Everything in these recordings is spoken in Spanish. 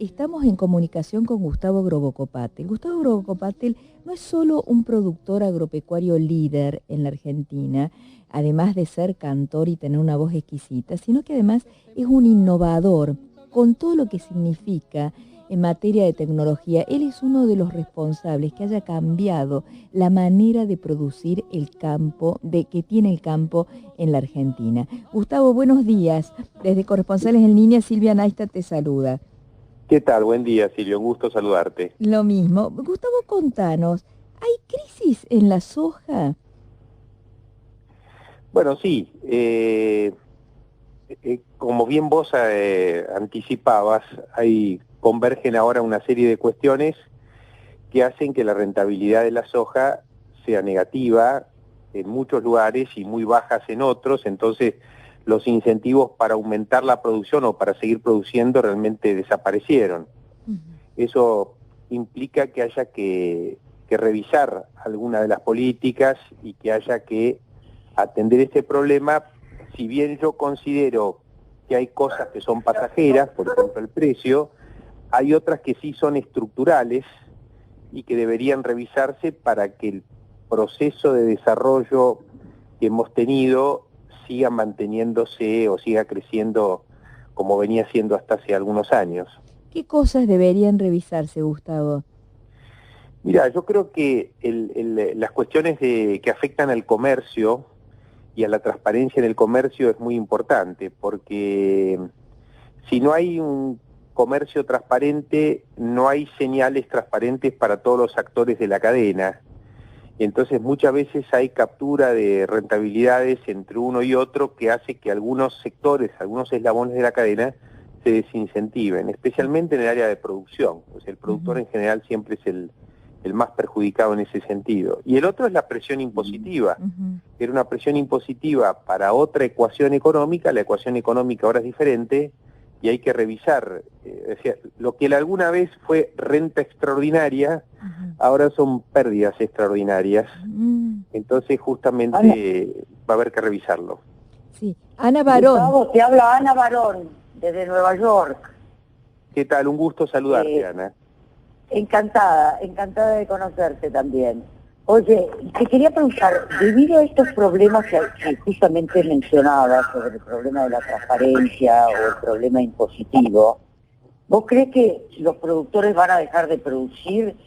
estamos en comunicación con Gustavo Grobocopatel. Gustavo Grobocopatel no es solo un productor agropecuario líder en la Argentina, además de ser cantor y tener una voz exquisita, sino que además es un innovador con todo lo que significa en materia de tecnología. Él es uno de los responsables que haya cambiado la manera de producir el campo, que tiene el campo en la Argentina. Gustavo, buenos días. Desde Corresponsales en Línea, Silvia Naista te saluda. ¿Qué tal? Buen día, Silvio. Un gusto saludarte. Lo mismo. Gustavo, contanos, ¿hay crisis en la soja? Bueno, sí. Como bien vos anticipabas, convergen ahora una serie de cuestiones que hacen que la rentabilidad de la soja sea negativa en muchos lugares y muy bajas en otros. Entonces, los incentivos para aumentar la producción o para seguir produciendo realmente desaparecieron. Eso implica que haya que revisar algunas de las políticas y que haya que atender este problema. Si bien yo considero que hay cosas que son pasajeras, por ejemplo el precio, hay otras que sí son estructurales y que deberían revisarse para que el proceso de desarrollo que hemos tenido siga manteniéndose o siga creciendo como venía siendo hasta hace algunos años. ¿Qué cosas deberían revisarse, Gustavo? Mira, yo creo que las cuestiones que afectan al comercio y a la transparencia en el comercio es muy importante, porque si no hay un comercio transparente, no hay señales transparentes para todos los actores de la cadena. Entonces muchas veces hay captura de rentabilidades entre uno y otro que hace que algunos sectores, algunos eslabones de la cadena se desincentiven, especialmente en el área de producción. O sea, el productor en general siempre es el más perjudicado en ese sentido. Y el otro es la presión impositiva. Era una presión impositiva para otra ecuación económica. La ecuación económica ahora es diferente y hay que revisar. O sea, lo que alguna vez fue renta extraordinaria, ahora son pérdidas extraordinarias. Entonces justamente va a haber que revisarlo. Sí. Ana Barón. Gustavo, te habla Ana Barón, desde Nueva York. ¿Qué tal? Un gusto saludarte, Ana. Encantada de conocerte también. Oye, te quería preguntar, debido a estos problemas que justamente mencionabas, sobre el problema de la transparencia o el problema impositivo, ¿vos crees que los productores van a dejar de producir?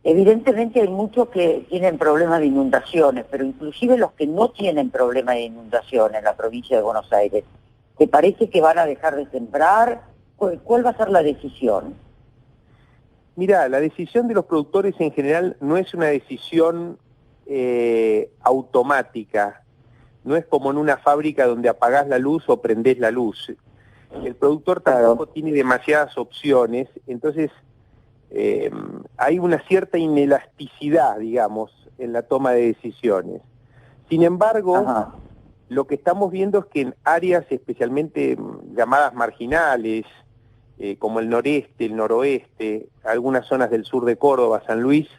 Evidentemente hay muchos que tienen problemas de inundaciones, pero inclusive los que no tienen problemas de inundaciones en la provincia de Buenos Aires, ¿te parece que van a dejar de sembrar? ¿Cuál va a ser la decisión? Mira, la decisión de los productores en general no es una decisión automática, no es como en una fábrica donde apagás la luz o prendés la luz. El productor tampoco tiene demasiadas opciones, entonces hay una cierta inelasticidad, digamos, en la toma de decisiones. Sin embargo, lo que estamos viendo es que en áreas especialmente llamadas marginales, como el noreste, el noroeste, algunas zonas del sur de Córdoba, San Luis,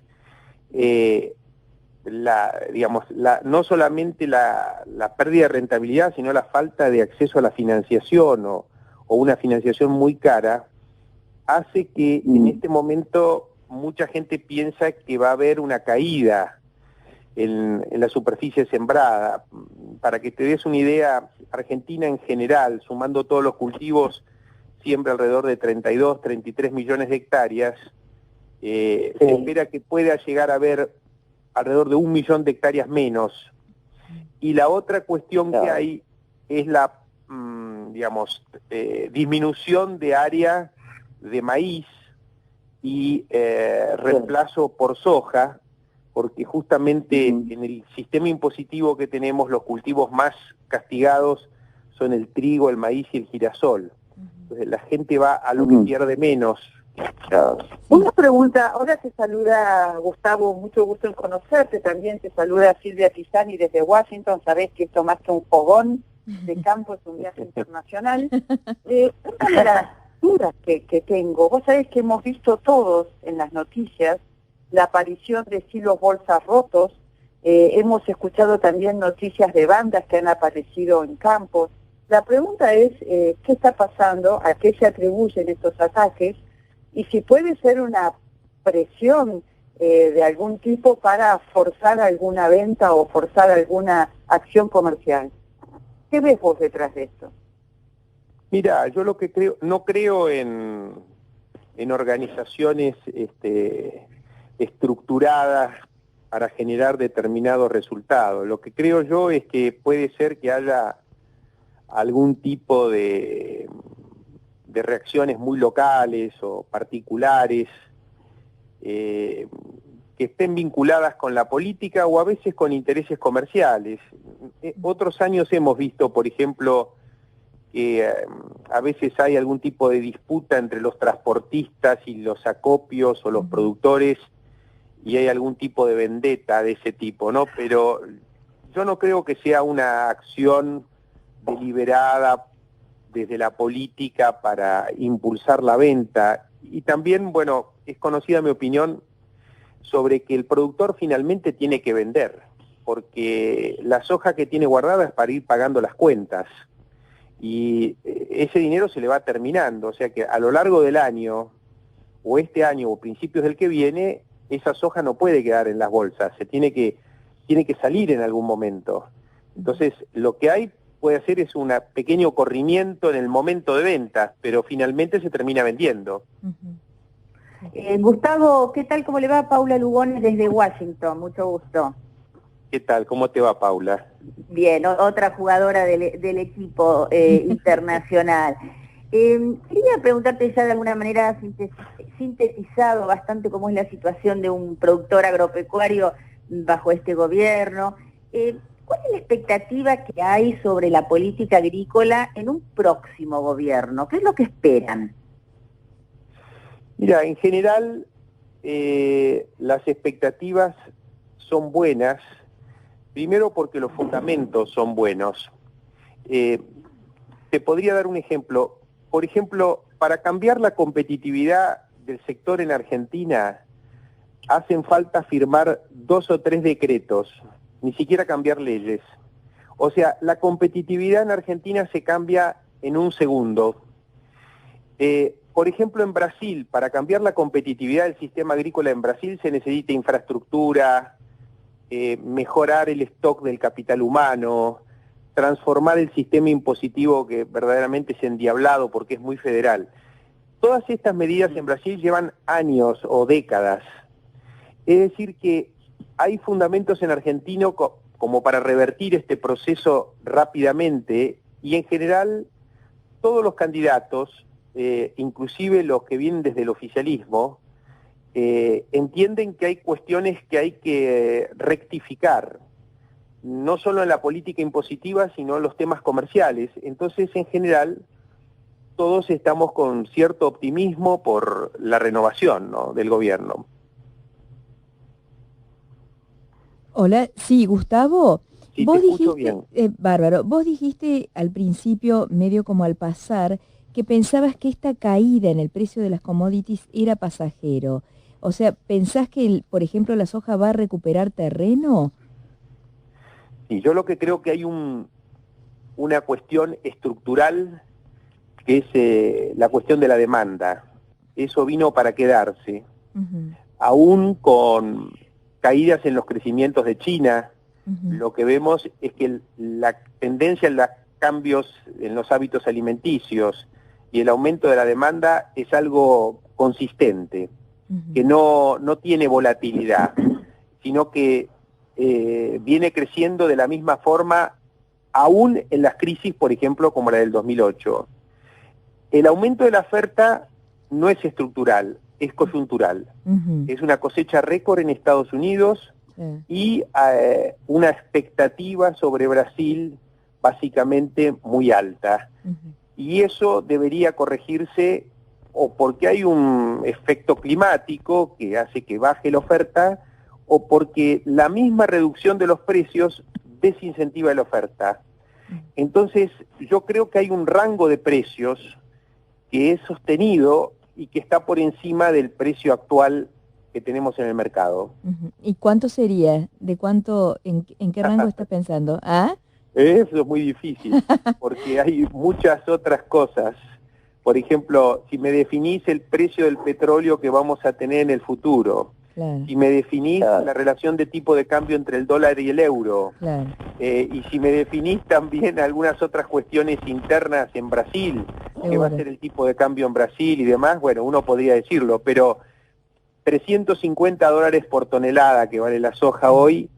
no solamente la pérdida de rentabilidad, sino la falta de acceso a la financiación o una financiación muy cara, hace que en este momento mucha gente piensa que va a haber una caída en la superficie sembrada. Para que te des una idea, Argentina en general, sumando todos los cultivos, siembra alrededor de 32, 33 millones de hectáreas. Se espera que pueda llegar a haber alrededor de 1 millón de hectáreas menos. Y la otra cuestión que hay es la, disminución de área de maíz y reemplazo por soja, porque justamente en el sistema impositivo que tenemos, los cultivos más castigados son el trigo, el maíz y el girasol. Entonces la gente va a lo que pierde menos. Una pregunta, ahora te saluda Gustavo, mucho gusto en conocerte, también te saluda Silvia Pisani desde Washington, sabés que esto más que un fogón de campo es un viaje internacional. Una de las dudas que tengo, vos sabés que hemos visto todos en las noticias la aparición de silos bolsas rotos, hemos escuchado también noticias de bandas que han aparecido en campos. La pregunta es, ¿qué está pasando? ¿A qué se atribuyen estos ataques? y si puede ser una presión de algún tipo para forzar alguna venta o forzar alguna acción comercial. ¿Qué ves vos detrás de esto? Mira, yo lo que creo, no creo en organizaciones estructuradas para generar determinados resultados. Lo que creo yo es que puede ser que haya algún tipo de reacciones muy locales o particulares que estén vinculadas con la política o a veces con intereses comerciales. Otros años hemos visto, por ejemplo, que a veces hay algún tipo de disputa entre los transportistas y los acopios o los productores y hay algún tipo de vendetta de ese tipo, ¿no? Pero yo no creo que sea una acción deliberada desde la política para impulsar la venta. Y también, bueno, es conocida mi opinión sobre que el productor finalmente tiene que vender, porque la soja que tiene guardada es para ir pagando las cuentas. Y ese dinero se le va terminando, o sea que a lo largo del año, o este año, o principios del que viene, esa soja no puede quedar en las bolsas, tiene que salir en algún momento. Entonces, lo que hay puede hacer es un pequeño corrimiento en el momento de venta, pero finalmente se termina vendiendo. Gustavo, ¿qué tal? ¿Cómo le va? Paula Lugones desde Washington, mucho gusto. ¿Qué tal? ¿Cómo te va, Paula? Bien, otra jugadora del equipo internacional. Quería preguntarte ya de alguna manera sintetizado bastante cómo es la situación de un productor agropecuario bajo este gobierno. ¿Cuál es la expectativa que hay sobre la política agrícola en un próximo gobierno? ¿Qué es lo que esperan? Mira, en general las expectativas son buenas, primero porque los fundamentos son buenos. Te podría dar un ejemplo. Por ejemplo, para cambiar la competitividad del sector en Argentina, hacen falta firmar 2 o 3 decretos, ni siquiera cambiar leyes. O sea, la competitividad en Argentina se cambia en un segundo. Por ejemplo, en Brasil, para cambiar la competitividad del sistema agrícola en Brasil se necesita infraestructura, mejorar el stock del capital humano, transformar el sistema impositivo que verdaderamente es endiablado porque es muy federal. Todas estas medidas en Brasil llevan años o décadas. Es decir que hay fundamentos en Argentina como para revertir este proceso rápidamente y en general todos los candidatos, inclusive los que vienen desde el oficialismo, entienden que hay cuestiones que hay que rectificar, no solo en la política impositiva, sino en los temas comerciales. Entonces, en general, todos estamos con cierto optimismo por la renovación, ¿no?, del gobierno. Hola, sí, Gustavo. Sí, vos te escucho dijiste, bien. Bárbaro, vos dijiste al principio, medio como al pasar, que pensabas que esta caída en el precio de las commodities era pasajero. O sea, ¿pensás que, por ejemplo, la soja va a recuperar terreno? Sí, yo lo que creo que hay una cuestión estructural que es la cuestión de la demanda. Eso vino para quedarse. Aún con caídas en los crecimientos de China, lo que vemos es que la tendencia en los cambios en los hábitos alimenticios y el aumento de la demanda es algo consistente, que no tiene volatilidad, sino que viene creciendo de la misma forma aún en las crisis, por ejemplo, como la del 2008. El aumento de la oferta no es estructural, es coyuntural. Es una cosecha récord en Estados Unidos y una expectativa sobre Brasil básicamente muy alta. Y eso debería corregirse o porque hay un efecto climático que hace que baje la oferta o porque la misma reducción de los precios desincentiva la oferta. Entonces, yo creo que hay un rango de precios que es sostenido y que está por encima del precio actual que tenemos en el mercado. ¿Y cuánto sería? ¿De cuánto, en qué rango estás pensando? ¿Ah? Eso es muy difícil, porque hay muchas otras cosas. Por ejemplo, si me definís el precio del petróleo que vamos a tener en el futuro, Claro, si me definís la relación de tipo de cambio entre el dólar y el euro, claro, y si me definís también algunas otras cuestiones internas en Brasil, qué va a seguro. ser el tipo de cambio en Brasil y demás, bueno, uno podría decirlo, pero $350 por tonelada que vale la soja hoy,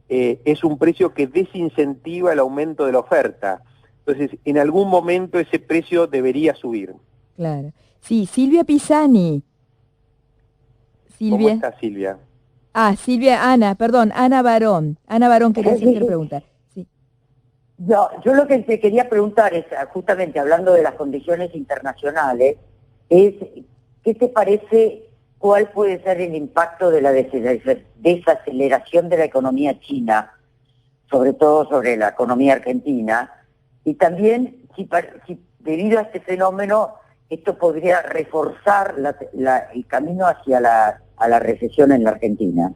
es un precio que desincentiva el aumento de la oferta. Entonces, en algún momento ese precio debería subir. Claro. Sí, Silvia Pisani. ¿Cómo Silvia. está, Silvia? Ah, Silvia, Ana, perdón, Ana Barón. Ana Barón quería hacerte pregunta. Sí. Yo lo que te quería preguntar es, justamente hablando de las condiciones internacionales, es ¿qué te parece, cuál puede ser el impacto de la desaceleración de la economía china, sobre todo sobre la economía argentina? Y también, si debido a este fenómeno, esto podría reforzar el camino hacia a la recesión en la Argentina.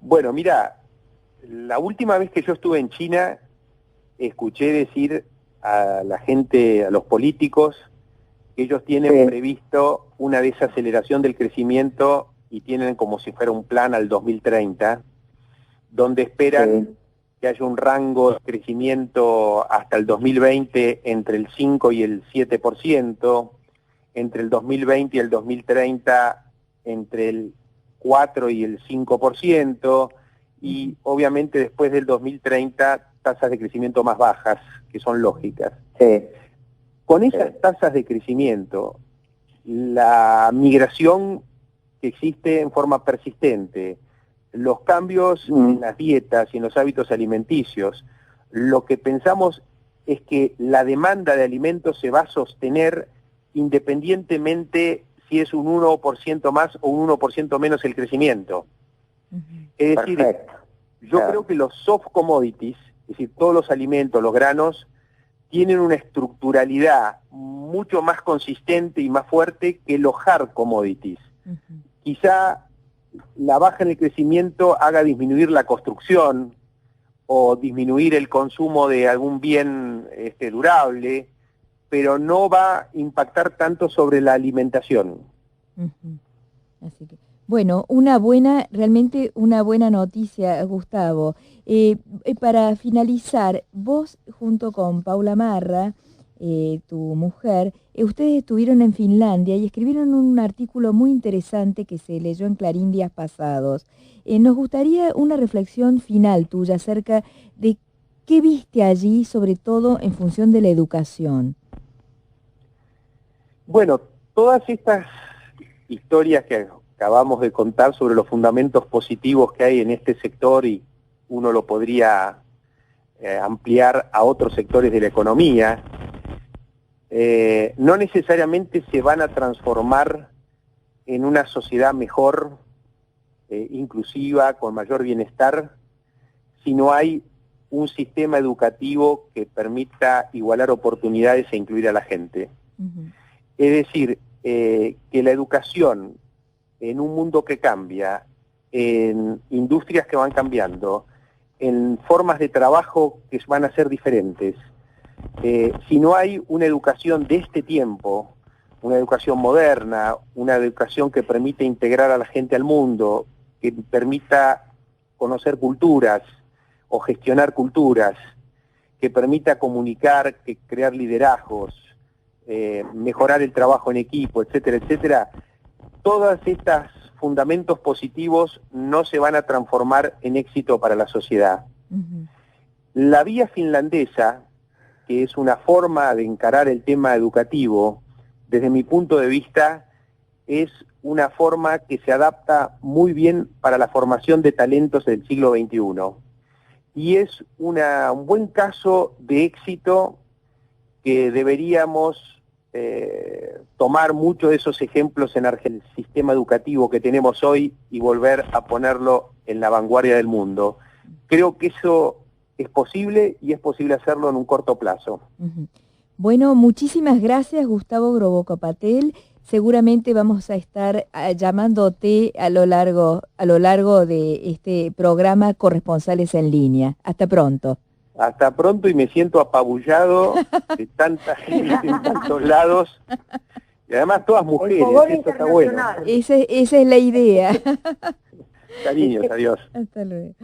Bueno, mira, la última vez que yo estuve en China, escuché decir a la gente, a los políticos, que ellos tienen previsto una desaceleración del crecimiento y tienen como si fuera un plan al 2030, donde esperan que haya un rango de crecimiento hasta el 2020 entre el 5 y el 7%, entre el 2020 y el 2030 entre el 4 y el 5%, y obviamente después del 2030 tasas de crecimiento más bajas, que son lógicas. Con esas tasas de crecimiento, la migración que existe en forma persistente, los cambios en las dietas y en los hábitos alimenticios, lo que pensamos es que la demanda de alimentos se va a sostener independientemente si es un 1% más o un 1% menos el crecimiento. Es decir, yo creo que los soft commodities, es decir, todos los alimentos, los granos, tienen una estructuralidad mucho más consistente y más fuerte que los hard commodities. Quizá la baja en el crecimiento haga disminuir la construcción o disminuir el consumo de algún bien durable, pero no va a impactar tanto sobre la alimentación. Así que, bueno, realmente una buena noticia, Gustavo. Para finalizar, vos junto con Paula Marra, tu mujer, ustedes estuvieron en Finlandia y escribieron un artículo muy interesante que se leyó en Clarín días pasados. Nos gustaría una reflexión final tuya acerca de qué viste allí, sobre todo en función de la educación. Bueno, todas estas historias que acabamos de contar sobre los fundamentos positivos que hay en este sector, y uno lo podría ampliar a otros sectores de la economía, no necesariamente se van a transformar en una sociedad mejor, inclusiva, con mayor bienestar, si no hay un sistema educativo que permita igualar oportunidades e incluir a la gente. Es decir, que la educación en un mundo que cambia, en industrias que van cambiando, en formas de trabajo que van a ser diferentes, si no hay una educación de este tiempo, una educación moderna, una educación que permite integrar a la gente al mundo, que permita conocer culturas o gestionar culturas, que permita comunicar, que crear liderazgos, mejorar el trabajo en equipo, etcétera, etcétera, todos estos fundamentos positivos no se van a transformar en éxito para la sociedad. La vía finlandesa, que es una forma de encarar el tema educativo, desde mi punto de vista, es una forma que se adapta muy bien para la formación de talentos del siglo XXI. Y es un buen caso de éxito que deberíamos tomar muchos de esos ejemplos en el sistema educativo que tenemos hoy y volver a ponerlo en la vanguardia del mundo. Creo que eso es posible y es posible hacerlo en un corto plazo. Bueno, muchísimas gracias, Gustavo Grobocopatel. Seguramente vamos a estar llamándote a lo largo de este programa Corresponsales en Línea. Hasta pronto. Hasta pronto, y me siento apabullado de tanta gente en tantos lados. Y además todas mujeres, esto está bueno. Esa es la idea. Cariños, adiós. Hasta luego.